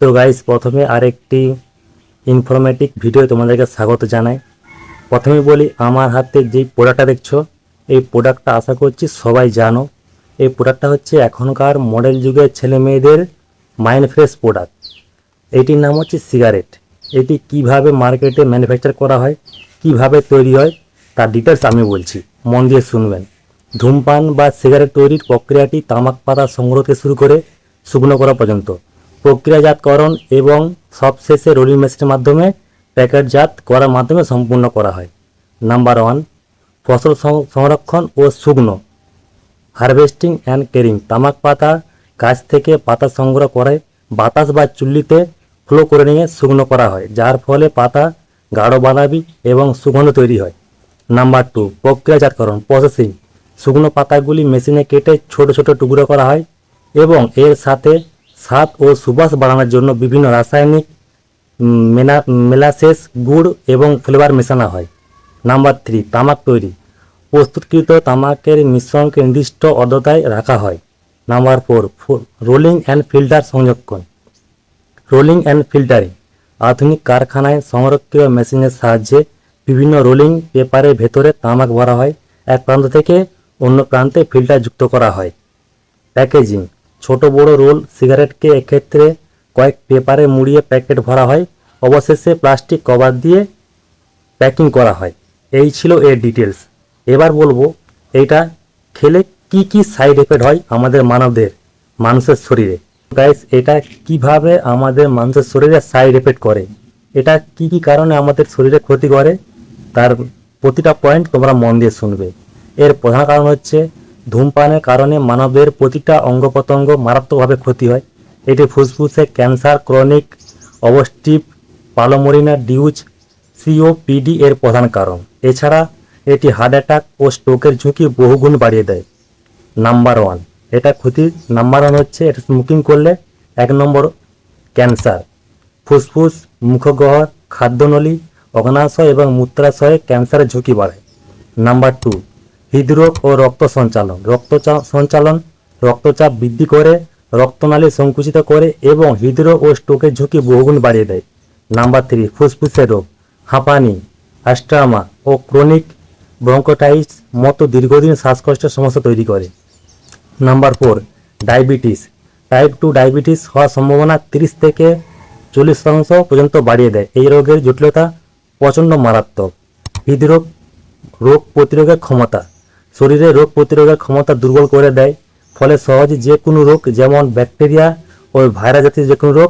তো গাইস, প্রথমে আরেকটি ইনফরমেটিভ ভিডিও তোমাদেরকে স্বাগত জানাই। প্রথমে বলি, আমার হাতে যেই প্রোডাক্টটা দেখছো, এই প্রোডাক্টটা আশা করছি সবাই জানো। এই প্রোডাক্টটা হচ্ছে এখনকার মডেল যুগের ছেলে মেয়েদের মাইন্ড ফ্রেশ প্রোডাক্ট। এইটির নাম হচ্ছে সিগারেট। এটি কিভাবে মার্কেটে ম্যানুফ্যাকচার করা হয়, কিভাবে তৈরি হয়, তার ডিটেলস আমি বলছি, মন দিয়ে শুনবেন। ধূমপান বা সিগারেট তৈরির প্রক্রিয়াটি তামাক পাতা সংগ্রহ থেকে শুরু করে শুকনো করা পর্যন্ত, প্রক্রিয়াজাতকরণ এবং সবশেষে রোলিং মেশিনের মাধ্যমে প্যাকেটজাত করার মাধ্যমে সম্পূর্ণ করা হয়। নাম্বার 1, ফসল সংরক্ষণ ও শুকনো, হারভেস্টিং অ্যান্ড কেরিং। তামাক পাতা গাছ থেকে পাতা সংগ্রহ করে বাতাস বা চুল্লিতে ফ্লো করে নিয়ে শুকনো করা হয়, যার ফলে পাতা গাঢ় বাদামি এবং সুগন্ধ তৈরি হয়। নাম্বার 2, প্রক্রিয়াজাতকরণ, প্রসেসিং। শুকনো পাতাগুলি মেশিনে কেটে ছোট ছোট টুকরো করা হয় এবং এর সাথে স্বাদ ও সুবাস বাড়ানোর জন্য বিভিন্ন রাসায়নিক মেলাসেস, গুড় এবং ফ্লেভার মেশানো হয়। নাম্বার 3, তামাক তৈরি। প্রস্তুতকৃত তামাকের মিশ্রণকে নির্দিষ্ট আর্দ্রতায় রাখা হয়। নাম্বার 4, রোলিং অ্যান্ড ফিল্টার সংরক্ষণ, রোলিং অ্যান্ড ফিল্টারিং। আধুনিক কারখানায় সংরক্ষিত মেশিনের সাহায্যে বিভিন্ন রোলিং পেপারের ভেতরে তামাক ভরা হয়, এক প্রান্ত থেকে অন্য প্রান্তে ফিল্টার যুক্ত করা হয়। প্যাকেজিং, ছোট বড় রোল সিগারেটকে এক্ষেত্রে কয়েক পেপারে মুড়িয়ে প্যাকেট ভরা হয়, অবশেষে প্লাস্টিক কভার দিয়ে প্যাকিং করা হয়। এই ছিল এর ডিটেলস। এবার বলবো এইটা খেলে কি কি সাইড এফেক্ট হয় আমাদের মানুষের শরীরে। গাইস, এটা কিভাবে আমাদের মানুষের শরীরে সাইড এফেক্ট করে, এটা কি কি কারণে আমাদের শরীরে ক্ষতি করে, তার প্রতিটা পয়েন্ট তোমরা মন দিয়ে শুনবে। এর প্রধান কারণ হচ্ছে ধূমপানের কারণে মানবের প্রতিটা অঙ্গ প্রত্যঙ্গ মারাত্মকভাবে ক্ষতি হয়। এটি ফুসফুসে ক্যান্সার, ক্রনিক অবস্ট্রিভ পালমোরিনা ডিউজ, সিওপিডি এর প্রধান কারণ। এছাড়া এটি হার্ট অ্যাটাক ও স্ট্রোকের ঝুঁকি বহুগুণ বাড়িয়ে দেয়। নাম্বার 1, এটা ক্ষতি নাম্বার 1 হচ্ছে এটা স্মোকিং করলে 1 নম্বর ক্যান্সার, ফুসফুস, মুখগহ্বর, খাদ্যনলী, অগ্নাশয় এবং মূত্রাশয়ে ক্যান্সারের ঝুঁকি বাড়ায়। নাম্বার 2, হৃদরোগ ও রক্ত সঞ্চালন, রক্তচাপ বৃদ্ধি করে, রক্তনালী সংকুচিত করে এবং হৃদরোগ ও স্ট্রোকের ঝুঁকি বহুগুণ বাড়িয়ে দেয়। নাম্বার 3, ফুসফুসের রোগ, হাঁপানি, অ্যাস্ট্রামা ও ক্রনিক ব্রঙ্কোটাইটিস মতো দীর্ঘদিন শ্বাসকষ্টের সমস্যা তৈরি করে। নাম্বার 4, ডায়াবেটিস, টাইপ 2 ডায়াবেটিস হওয়ার সম্ভাবনা 30 থেকে 40% পর্যন্ত বাড়িয়ে দেয়। এই রোগের জটিলতা প্রচণ্ড মারাত্মক। হৃদরোগ, রোগ প্রতিরোধের ক্ষমতা, শরীরে রোগ প্রতিরোধের ক্ষমতা দুর্বল করে দেয়, ফলে সহজে যে কোনো রোগ যেমন ব্যাকটেরিয়া ও ভাইরাস জাতীয় যে কোনো রোগ